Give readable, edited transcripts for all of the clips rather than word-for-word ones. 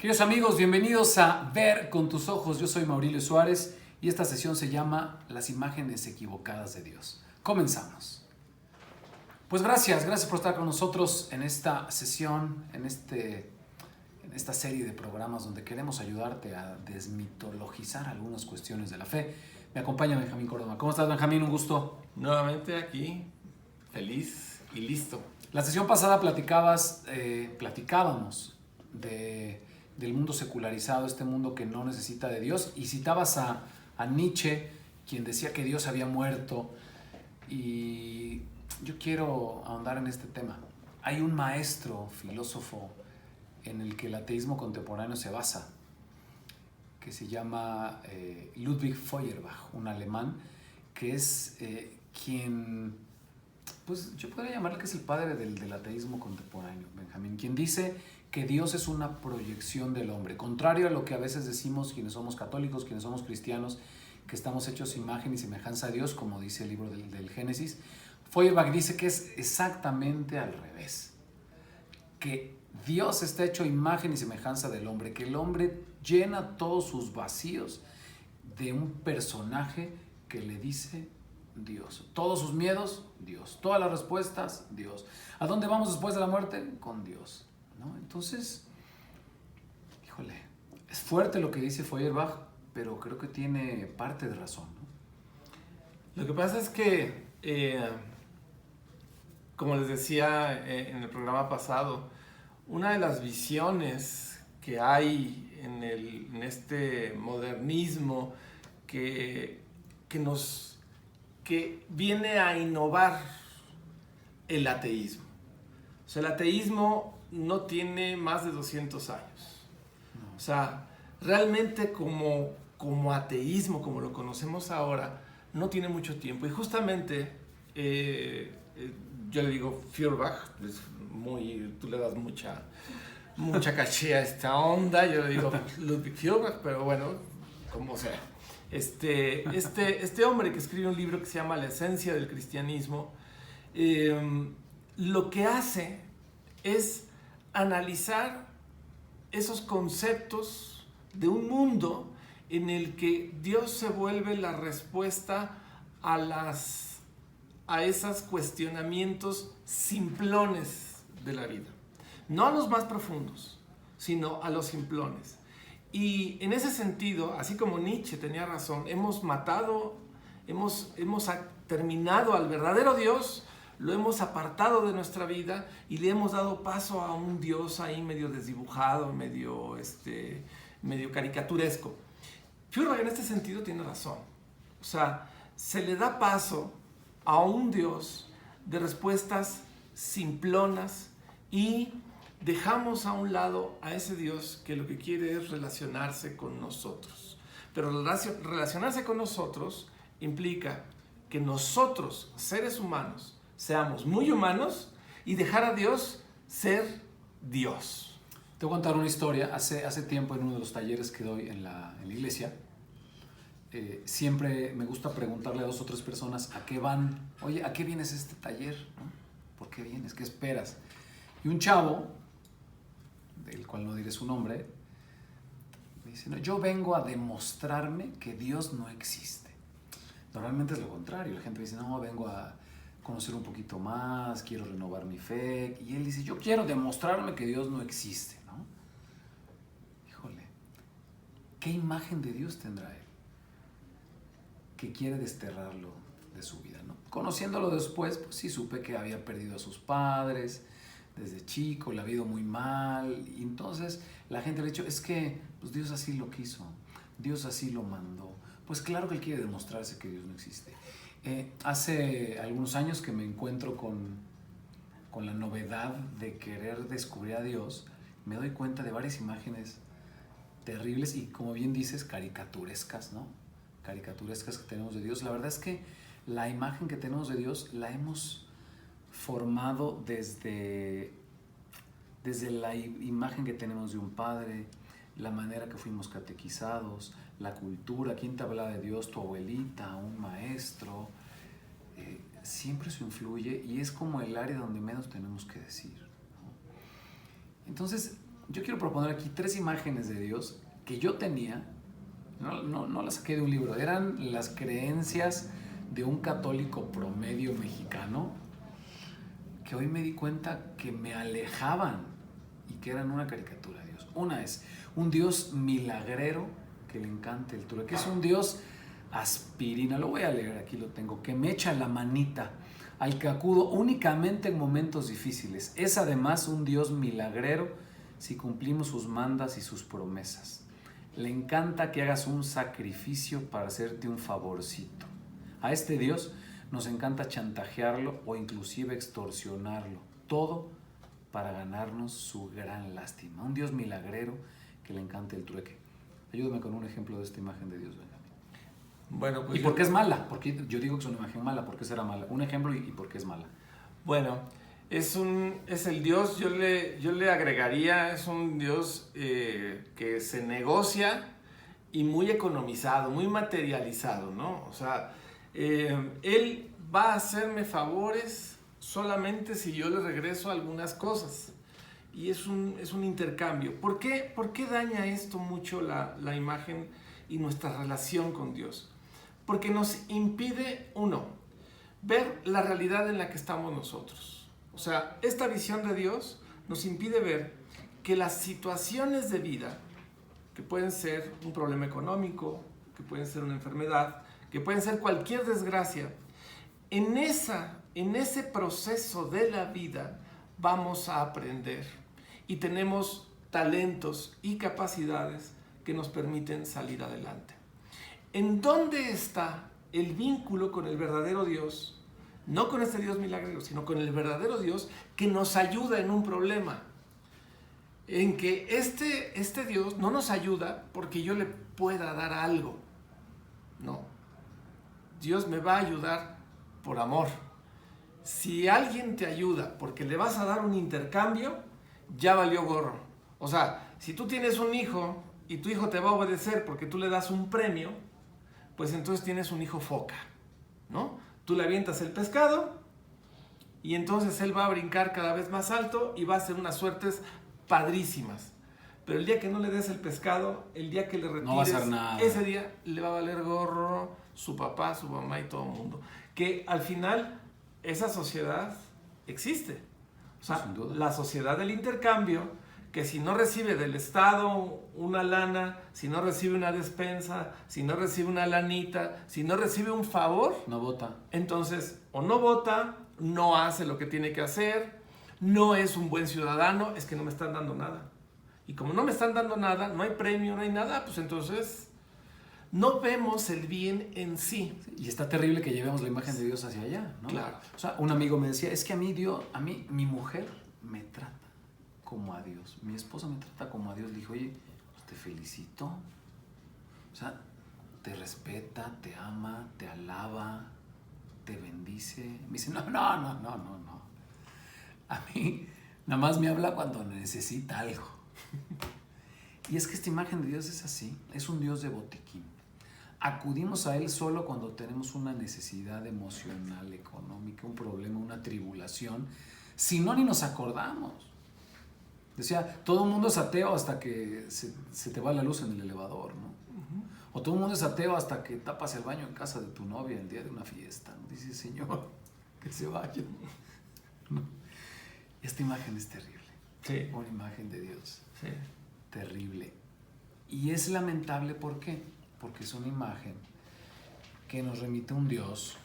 Queridos amigos, bienvenidos a Ver con tus ojos. Yo soy Maurilio Suárez y esta sesión se llama Las imágenes equivocadas de Dios. Comenzamos. Pues gracias por estar con nosotros en esta sesión, en esta serie de programas donde queremos ayudarte a desmitologizar algunas cuestiones de la fe. Me acompaña Benjamín Córdoba. ¿Cómo estás, Benjamín? Un gusto. Nuevamente aquí, feliz y listo. La sesión pasada platicábamos del mundo secularizado, este mundo que no necesita de Dios, y citabas a Nietzsche, quien decía que Dios había muerto, y yo quiero ahondar en este tema. Hay un maestro filósofo en el que el ateísmo contemporáneo se basa, que se llama Ludwig Feuerbach, un alemán, que es quien, pues yo podría llamarle que es el padre del ateísmo contemporáneo, Benjamín, quien dice que Dios es una proyección del hombre, contrario a lo que a veces decimos quienes somos católicos, quienes somos cristianos, que estamos hechos imagen y semejanza a Dios, como dice el libro del Génesis. Feuerbach dice que es exactamente al revés, que Dios está hecho imagen y semejanza del hombre, que el hombre llena todos sus vacíos de un personaje que le dice Dios. Todos sus miedos, Dios. Todas las respuestas, Dios. ¿A dónde vamos después de la muerte? Con Dios, ¿no? Entonces, híjole, es fuerte lo que dice Feuerbach, pero creo que tiene parte de razón, ¿no? Lo que pasa es que, como les decía en el programa pasado, una de las visiones que hay en este modernismo que viene a innovar el ateísmo. O sea, el ateísmo no tiene más de 200 años. O sea, realmente como ateísmo, como lo conocemos ahora, no tiene mucho tiempo. Y justamente, yo le digo Feuerbach, tú le das mucha caché a esta onda, yo le digo Ludwig Feuerbach, pero bueno, como sea. Este hombre que escribe un libro que se llama La esencia del cristianismo, lo que hace es analizar esos conceptos de un mundo en el que Dios se vuelve la respuesta a esos cuestionamientos simplones de la vida. No a los más profundos, sino a los simplones. Y en ese sentido, así como Nietzsche tenía razón, hemos terminado al verdadero Dios, lo hemos apartado de nuestra vida y le hemos dado paso a un Dios ahí medio desdibujado, medio caricaturesco. Feuerbach en este sentido tiene razón. O sea, se le da paso a un Dios de respuestas simplonas y dejamos a un lado a ese Dios que lo que quiere es relacionarse con nosotros. Pero relacionarse con nosotros implica que nosotros, seres humanos, seamos muy humanos y dejar a Dios ser Dios. Te voy a contar una historia. Hace tiempo, en uno de los talleres que doy en la iglesia, siempre me gusta preguntarle a 2 o 3 personas a qué van. Oye, ¿a qué vienes a este taller? ¿No? ¿Por qué vienes? ¿Qué esperas? Y un chavo, del cual no diré su nombre, me dice, no, yo vengo a demostrarme que Dios no existe. Normalmente es lo contrario. La gente dice, no, vengo a conocer un poquito más, quiero renovar mi fe. Y él dice, yo quiero demostrarme que Dios no existe, ¿no? Híjole, ¿qué imagen de Dios tendrá él que quiere desterrarlo de su vida, ¿no? Conociéndolo después, pues sí supe que había perdido a sus padres desde chico, le había ido muy mal, y entonces la gente le ha dicho, es que pues Dios así lo quiso, Dios así lo mandó. Pues claro que él quiere demostrarse que Dios no existe. Hace algunos años que me encuentro con la novedad de querer descubrir a Dios, me doy cuenta de varias imágenes terribles y, como bien dices, caricaturescas, ¿no? Caricaturescas que tenemos de Dios. La verdad es que la imagen que tenemos de Dios la hemos formado desde la imagen que tenemos de un padre, la manera que fuimos catequizados, la cultura, quién te habla de Dios, tu abuelita, un maestro. Siempre eso influye y es como el área donde menos tenemos que decir, ¿no? Entonces, yo quiero proponer aquí 3 imágenes de Dios que yo tenía, no las saqué de un libro, eran las creencias de un católico promedio mexicano que hoy me di cuenta que me alejaban y que eran una caricatura de Dios. Una es un Dios milagrero que le encanta el trueque, es un Dios aspirina, lo voy a leer, aquí lo tengo, que me echa la manita, al que acudo únicamente en momentos difíciles. Es además un Dios milagrero si cumplimos sus mandas y sus promesas. Le encanta que hagas un sacrificio para hacerte un favorcito. A este Dios nos encanta chantajearlo o inclusive extorsionarlo. Todo para ganarnos su gran lástima. Un Dios milagrero que le encanta el trueque. Ayúdame con un ejemplo de esta imagen de Dios, Benjamín. Bueno, pues ¿Y por qué es mala? Porque yo digo que es una imagen mala. ¿Por qué será mala? Un ejemplo y por qué es mala. Bueno, es el Dios, yo le agregaría, es un Dios que se negocia y muy economizado, muy materializado, ¿no? O sea, Él va a hacerme favores solamente si yo le regreso algunas cosas. Y es un intercambio. ¿Por qué daña esto mucho la imagen y nuestra relación con Dios? Porque nos impide, uno, ver la realidad en la que estamos nosotros. O sea, esta visión de Dios nos impide ver que las situaciones de vida, que pueden ser un problema económico, que pueden ser una enfermedad, que pueden ser cualquier desgracia, en ese proceso de la vida vamos a aprender y tenemos talentos y capacidades que nos permiten salir adelante. ¿En dónde está el vínculo con el verdadero Dios? No con este Dios milagrero, sino con el verdadero Dios que nos ayuda en un problema. En que este Dios no nos ayuda porque yo le pueda dar algo. No. Dios me va a ayudar por amor. Si alguien te ayuda porque le vas a dar un intercambio, ya valió gorro. O sea, si tú tienes un hijo y tu hijo te va a obedecer porque tú le das un premio, pues entonces tienes un hijo foca, ¿no? Tú le avientas el pescado y entonces él va a brincar cada vez más alto y va a hacer unas suertes padrísimas. Pero el día que no le des el pescado, el día que le retires, no va a hacer nada. Ese día le va a valer gorro su papá, su mamá y todo el mundo. Que al final esa sociedad existe. O sea, la sociedad del intercambio, que si no recibe del Estado una lana, si no recibe una despensa, si no recibe una lanita, si no recibe un favor, no vota. Entonces, o no vota, no hace lo que tiene que hacer, no es un buen ciudadano, es que no me están dando nada. Y como no me están dando nada, no hay premio, no hay nada, pues entonces no vemos el bien en sí. Y está terrible que llevemos la imagen de Dios hacia allá, ¿no? Claro. O sea, un amigo me decía, es que a mí mi mujer me trata como a Dios. Mi esposa me trata como a Dios. Le dije, oye, pues te felicito. O sea, te respeta, te ama, te alaba, te bendice. Me dice, no. A mí nada más me habla cuando necesita algo. Y es que esta imagen de Dios es así, es un Dios de botiquín. Acudimos a Él solo cuando tenemos una necesidad emocional, económica, un problema, una tribulación. Si no, ni nos acordamos. Decía, todo el mundo es ateo hasta que se te va la luz en el elevador, ¿no? O todo el mundo es ateo hasta que tapas el baño en casa de tu novia el día de una fiesta, ¿no? Dice, Señor, que se vaya. ¿No? Esta imagen es terrible. Sí. Una imagen de Dios. Sí. Terrible. Y es lamentable, ¿por qué? Porque es una imagen que nos remite a un Dios,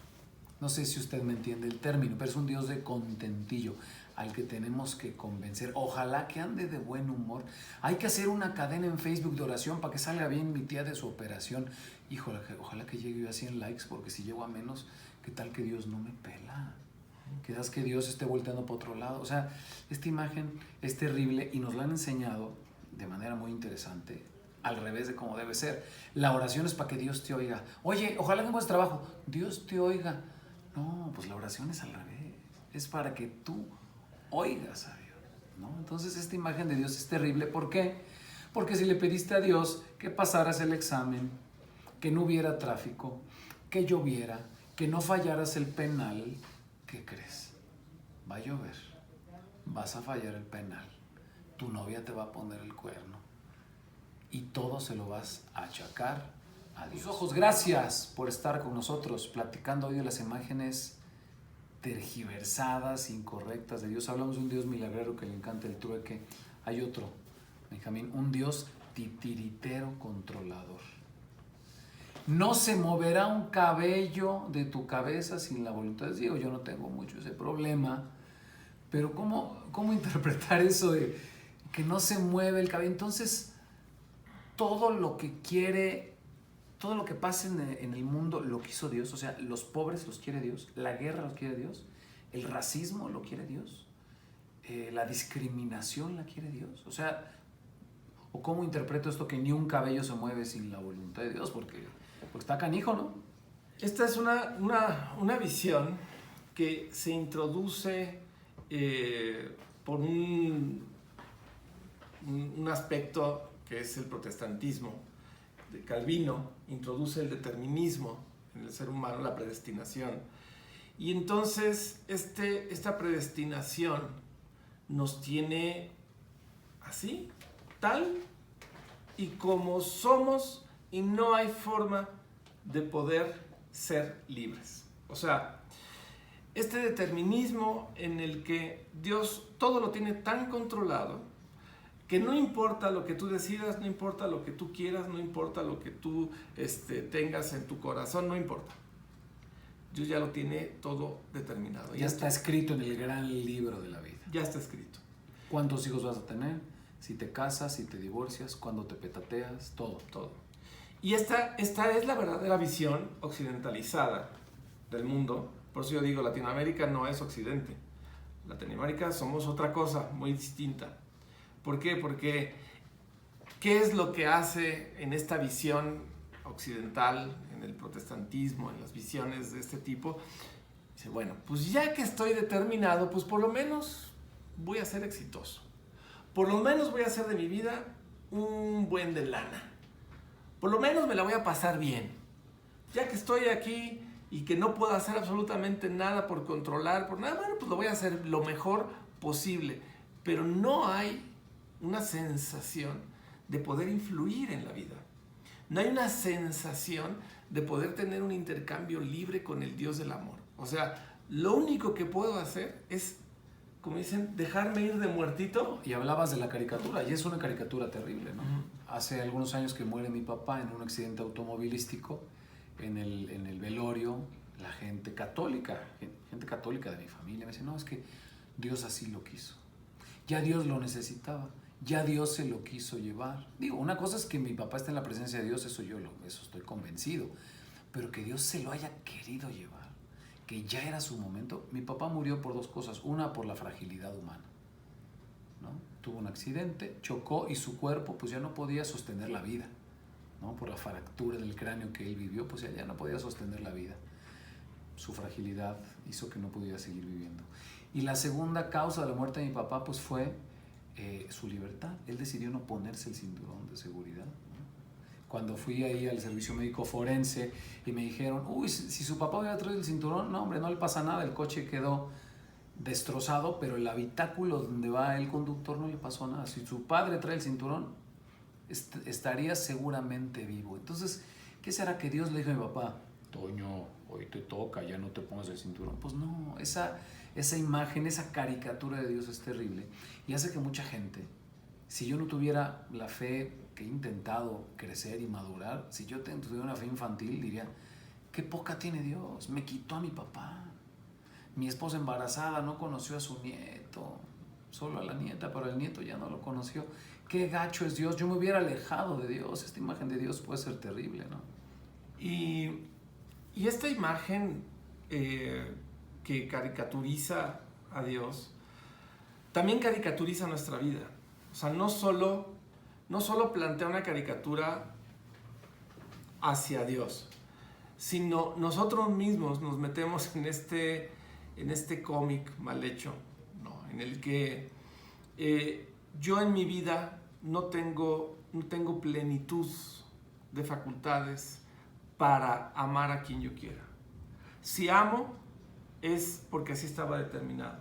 no sé si usted me entiende el término, pero es un Dios de contentillo, al que tenemos que convencer. Ojalá que ande de buen humor. Hay que hacer una cadena en Facebook de oración para que salga bien mi tía de su operación. Híjole, ojalá que llegue yo a 100 likes, porque si llego a menos, ¿qué tal que Dios no me pela? Quizás que Dios esté volteando para otro lado. O sea, esta imagen es terrible y nos la han enseñado de manera muy interesante, al revés de cómo debe ser. La oración es para que Dios te oiga. Oye, ojalá que encuentres trabajo. Dios te oiga. No, pues la oración es al revés. Es para que tú oigas a Dios, ¿no? Entonces esta imagen de Dios es terrible. ¿Por qué? Porque si le pediste a Dios que pasaras el examen, que no hubiera tráfico, que lloviera, que no fallaras el penal, ¿qué crees? Va a llover, vas a fallar el penal tu novia te va a poner el cuerno. Y todo se lo vas a achacar a Dios. Ojos, gracias por estar con nosotros platicando hoy de las imágenes tergiversadas, incorrectas de Dios. Hablamos de un Dios milagrero que le encanta el trueque. Hay otro, Benjamín, un Dios titiritero controlador. No se moverá un cabello de tu cabeza sin la voluntad de Dios. Yo no tengo mucho ese problema, pero ¿cómo interpretar eso de que no se mueve el cabello? Entonces, todo lo que quiere, todo lo que pasa en el mundo lo quiso Dios. O sea, los pobres los quiere Dios, la guerra los quiere Dios, el racismo lo quiere Dios, la discriminación la quiere Dios. O sea, ¿o cómo interpreto esto que ni un cabello se mueve sin la voluntad de Dios? Porque está canijo, ¿no? Esta es una visión que se introduce por un aspecto que es el protestantismo de Calvino. Introduce el determinismo en el ser humano, la predestinación. Y entonces esta predestinación nos tiene así, tal y como somos, y no hay forma de poder ser libres. O sea, este determinismo en el que Dios todo lo tiene tan controlado que no importa lo que tú decidas, no importa lo que tú quieras, no importa lo que tú tengas en tu corazón, no importa. Dios ya lo tiene todo determinado. Ya está escrito en el gran libro de la vida. Ya está escrito. ¿Cuántos hijos vas a tener? Si te casas, si te divorcias, cuándo te petateas, todo. Y esta es la verdadera visión occidentalizada del mundo. Por eso yo digo, Latinoamérica no es Occidente. Latinoamérica somos otra cosa muy distinta. ¿Por qué? Porque ¿qué es lo que hace en esta visión occidental, en el protestantismo, en las visiones de este tipo? Dice, bueno, pues ya que estoy determinado, pues por lo menos voy a ser exitoso. Por lo menos voy a hacer de mi vida un buen de lana. Por lo menos me la voy a pasar bien. Ya que estoy aquí y que no puedo hacer absolutamente nada por controlar, por nada, bueno, pues lo voy a hacer lo mejor posible. Pero no hay una sensación de poder influir en la vida. No hay una sensación de poder tener un intercambio libre con el Dios del amor. O sea, lo único que puedo hacer es, como dicen, dejarme ir de muertito. Y hablabas de la caricatura, y es una caricatura terrible, ¿no? Uh-huh. Hace algunos años que muere mi papá en un accidente automovilístico, en el velorio, la gente católica de mi familia me dice, no, es que Dios así lo quiso. Ya Dios lo necesitaba, ya Dios se lo quiso llevar. Digo, una cosa es que mi papá esté en la presencia de Dios, eso estoy convencido, pero que Dios se lo haya querido llevar, que ya era su momento. Mi papá murió por dos cosas, una por la fragilidad humana, ¿no? Tuvo un accidente, chocó y su cuerpo pues ya no podía sostener la vida, ¿no? Por la fractura del cráneo que él vivió, pues ya no podía sostener la vida. Su fragilidad hizo que no pudiera seguir viviendo. Y la segunda causa de la muerte de mi papá pues fue su libertad. Él decidió no ponerse el cinturón de seguridad, ¿no? Cuando fui ahí al servicio médico forense y me dijeron, uy, si su papá hubiera traído el cinturón, no hombre, no le pasa nada, el coche quedó destrozado, pero el habitáculo donde va el conductor no le pasó nada. Si su padre trae el cinturón, estaría seguramente vivo. Entonces, ¿qué será que Dios le dijo a mi papá? Toño, hoy te toca, ya no te pongas el cinturón. Pues no, esa imagen, esa caricatura de Dios es terrible y hace que mucha gente, si yo no tuviera la fe que he intentado crecer y madurar, si yo tuviera una fe infantil, diría, qué poca tiene Dios, me quitó a mi papá. Mi esposa embarazada no conoció a su nieto, solo a la nieta, pero el nieto ya no lo conoció. Qué gacho es Dios, yo me hubiera alejado de Dios. Esta imagen de Dios puede ser terrible, ¿no? Y esta imagen que caricaturiza a Dios, también caricaturiza nuestra vida. O sea, no solo plantea una caricatura hacia Dios, sino nosotros mismos nos metemos en este cómic mal hecho, ¿no? En el que yo en mi vida no tengo plenitud de facultades para amar a quien yo quiera. Si amo, es porque así estaba determinado.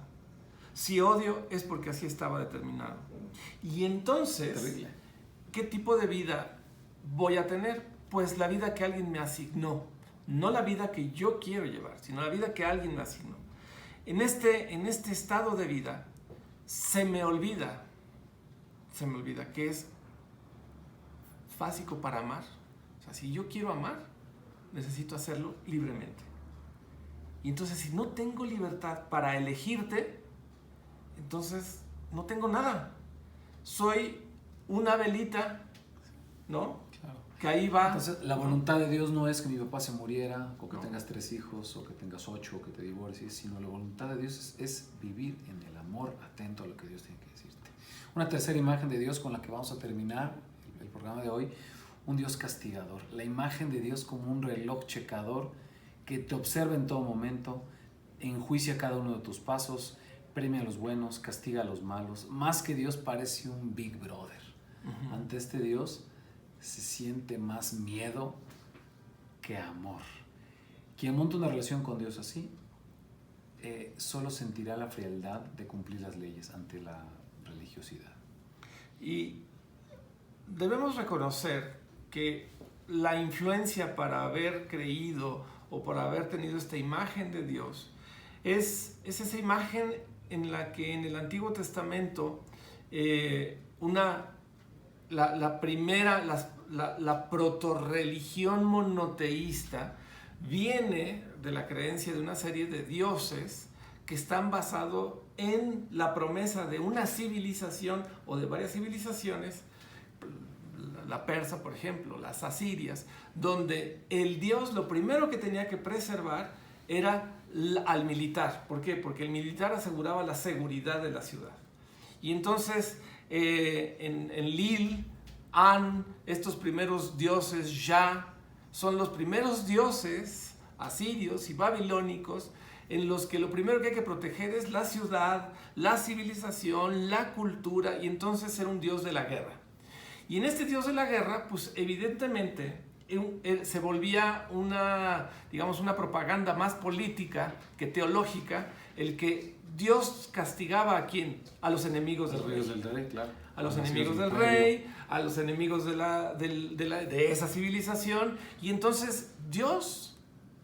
Si odio es porque así estaba determinado. Y entonces, Terrible. ¿qué tipo de vida voy a tener? Pues la vida que alguien me asignó. No la vida que yo quiero llevar, sino la vida que alguien me asignó. En este estado de vida, se me olvida que es básico para amar. O sea, si yo quiero amar, necesito hacerlo libremente. Y entonces, si no tengo libertad para elegirte, entonces no tengo nada. Soy una velita, ¿no? Claro. Que ahí va. Entonces, la voluntad de Dios no es que mi papá se muriera, o que No. tengas 3 hijos, o que tengas 8, o que te divorcies, sino la voluntad de Dios es vivir en el amor atento a lo que Dios tiene que decirte. Una tercera imagen de Dios con la que vamos a terminar el programa de hoy, un Dios castigador. La imagen de Dios como un reloj checador que te observa en todo momento, enjuicia cada uno de tus pasos, premia a los buenos, castiga a los malos. Más que Dios, parece un Big Brother. Uh-huh. Ante este Dios se siente más miedo que amor. Quien monta una relación con Dios así, solo sentirá la frialdad de cumplir las leyes ante la religiosidad. Y debemos reconocer que la influencia para haber creído o para haber tenido esta imagen de Dios es esa imagen en la que en el Antiguo Testamento la protorreligión monoteísta viene de la creencia de una serie de dioses que están basados en la promesa de una civilización o de varias civilizaciones, la persa, por ejemplo, las asirias, donde el dios lo primero que tenía que preservar era al militar. ¿Por qué? Porque el militar aseguraba la seguridad de la ciudad. Y entonces en Lil, An, estos primeros dioses Ya, son los primeros dioses asirios y babilónicos en los que lo primero que hay que proteger es la ciudad, la civilización, la cultura, y entonces era un dios de la guerra. Y en este dios de la guerra, pues evidentemente se volvía una propaganda más política que teológica, el que Dios castigaba ¿a quién? A los enemigos del rey. Claro. A los enemigos del rey, a los enemigos de esa civilización. Y entonces Dios,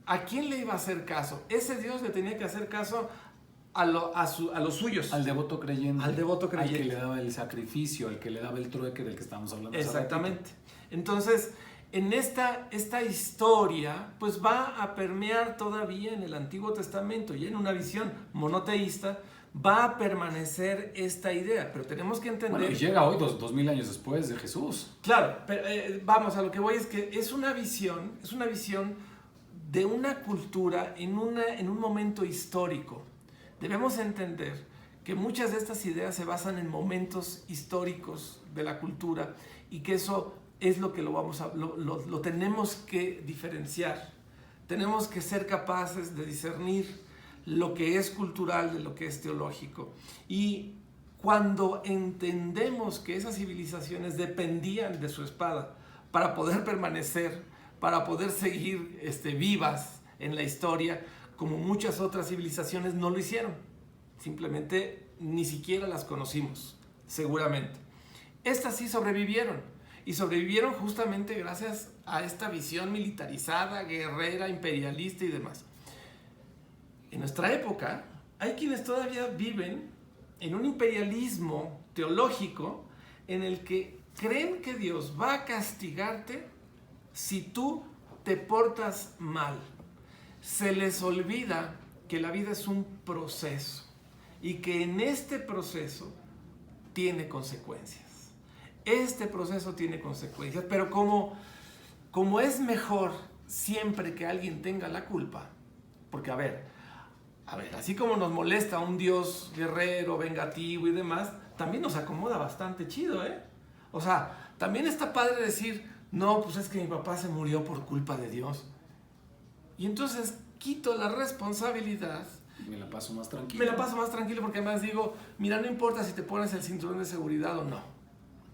¿a quién le iba a hacer caso? Ese Dios le tenía que hacer caso a los suyos. Al devoto creyente. Al devoto creyente. Al que le daba el sacrificio, al que le daba el trueque del que estamos hablando. Exactamente. Entonces, en esta historia, pues va a permear todavía en el Antiguo Testamento y en una visión monoteísta, va a permanecer esta idea. Pero tenemos que entender... Bueno, y llega hoy, 2000 años después de Jesús. Claro, pero vamos, a lo que voy es que es una visión de una cultura en un momento histórico. Debemos entender que muchas de estas ideas se basan en momentos históricos de la cultura y que eso es lo que lo tenemos que diferenciar. Tenemos que ser capaces de discernir lo que es cultural de lo que es teológico. Y cuando entendemos que esas civilizaciones dependían de su espada para poder permanecer, para poder seguir vivas en la historia, como muchas otras civilizaciones no lo hicieron. Simplemente ni siquiera las conocimos, seguramente. Estas sí sobrevivieron. Y sobrevivieron justamente gracias a esta visión militarizada, guerrera, imperialista y demás. En nuestra época, hay quienes todavía viven en un imperialismo teológico en el que creen que Dios va a castigarte si tú te portas mal. Se les olvida que la vida es un proceso y que en este proceso tiene consecuencias. Este proceso tiene consecuencias, pero como es mejor siempre que alguien tenga la culpa, porque a ver, así como nos molesta un Dios guerrero, vengativo y demás, también nos acomoda bastante chido, ¿eh? O sea, también está padre decir, no, pues es que mi papá se murió por culpa de Dios. Y entonces quito la responsabilidad. Me la paso más tranquilo. Me la paso más tranquilo porque además digo, mira, no importa si te pones el cinturón de seguridad o no.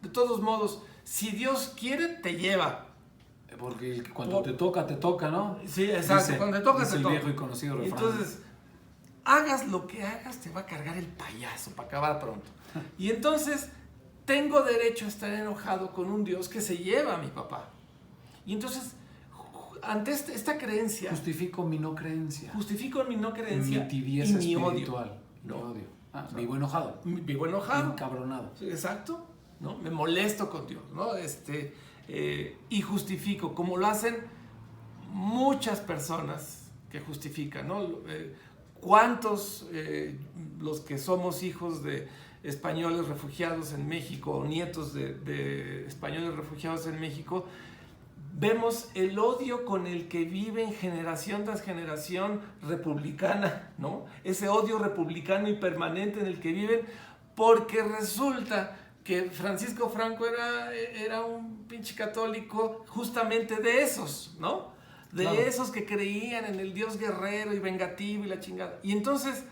De todos modos, si Dios quiere, te lleva. Porque cuando te toca, ¿no? Sí, exacto. Cuando te toca, te toca. Es el viejo y conocido refrán. Entonces, hagas lo que hagas, te va a cargar el payaso para acabar pronto. Y entonces tengo derecho a estar enojado con un Dios que se lleva a mi papá. Y entonces, ante esta creencia, Justifico mi no creencia. justifico mi no creencia Mi tibieza y mi odio. espiritual. Mi No. odio. Vivo enojado. Vivo enojado. Encabronado. Exacto, ¿no? Me molesto con Dios, ¿no? Y justifico, como lo hacen muchas personas que justifican, ¿no? ¿Cuántos los que somos hijos de españoles refugiados en México o nietos de españoles refugiados en México, vemos el odio con el que viven generación tras generación republicana, ¿no? Ese odio republicano y permanente en el que viven, porque resulta que Francisco Franco era un pinche católico justamente de esos, ¿no? De Claro. esos que creían en el Dios guerrero y vengativo y la chingada. Y entonces,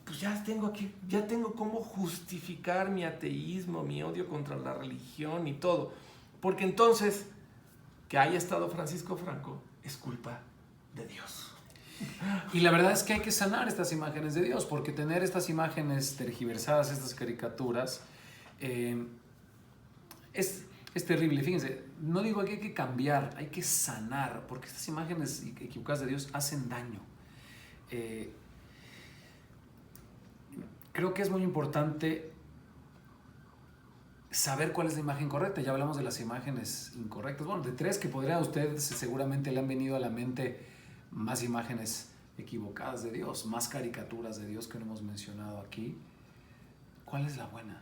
pues ya tengo cómo justificar mi ateísmo, mi odio contra la religión y todo. Porque entonces, que haya estado Francisco Franco es culpa de Dios. Y la verdad es que hay que sanar estas imágenes de Dios, porque tener estas imágenes tergiversadas, estas caricaturas, es terrible. Fíjense, no digo que hay que cambiar, hay que sanar, porque estas imágenes equivocadas de Dios hacen daño. Creo que es muy importante saber cuál es la imagen correcta. Ya hablamos de las imágenes incorrectas. Bueno, de tres que podría usted, seguramente le han venido a la mente más imágenes equivocadas de Dios, más caricaturas de Dios que no hemos mencionado aquí. ¿Cuál es la buena?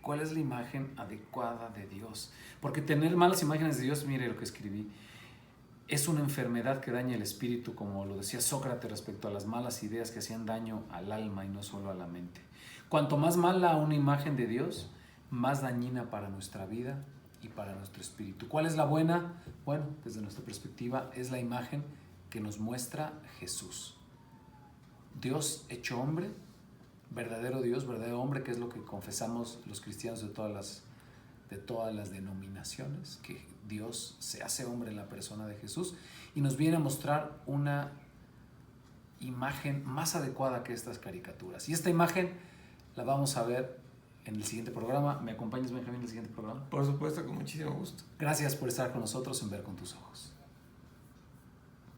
¿Cuál es la imagen adecuada de Dios? Porque tener malas imágenes de Dios, mire lo que escribí, es una enfermedad que daña el espíritu, como lo decía Sócrates respecto a las malas ideas que hacían daño al alma y no solo a la mente. Cuanto más mala una imagen de Dios, más dañina para nuestra vida y para nuestro espíritu. ¿Cuál es la buena? Bueno, desde nuestra perspectiva, es la imagen que nos muestra Jesús. Dios hecho hombre, verdadero Dios, verdadero hombre, que es lo que confesamos los cristianos de todas las denominaciones, que Dios se hace hombre en la persona de Jesús y nos viene a mostrar una imagen más adecuada que estas caricaturas. Y esta imagen la vamos a ver en el siguiente programa. ¿Me acompañas, Benjamín, en el siguiente programa? Por supuesto, con muchísimo gusto. Gracias por estar con nosotros en Ver con tus ojos.